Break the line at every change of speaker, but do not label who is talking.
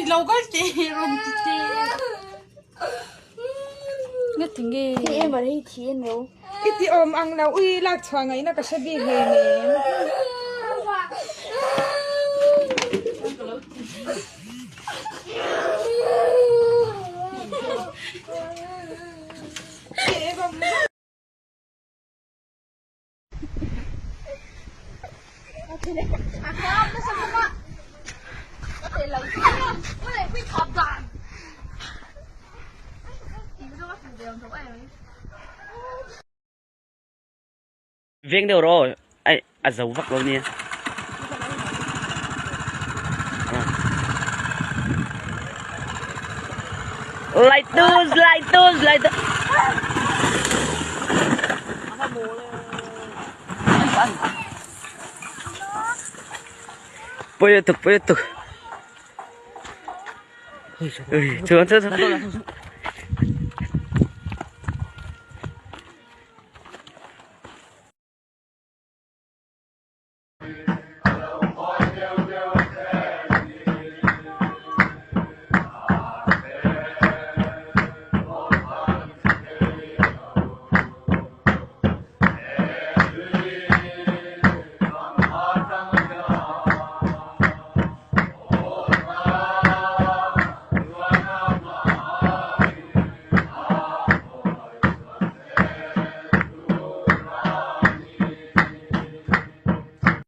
lâu có chị rồng chị nhất tiếng nghe
thì em ở đây thì em đâu
ít thì ôm ăn nào uy lạc choàng ấy nó có sẽ bị hề nè
viên đều rồi ai giấu vặt luôn nha lại tus bây giờ chưa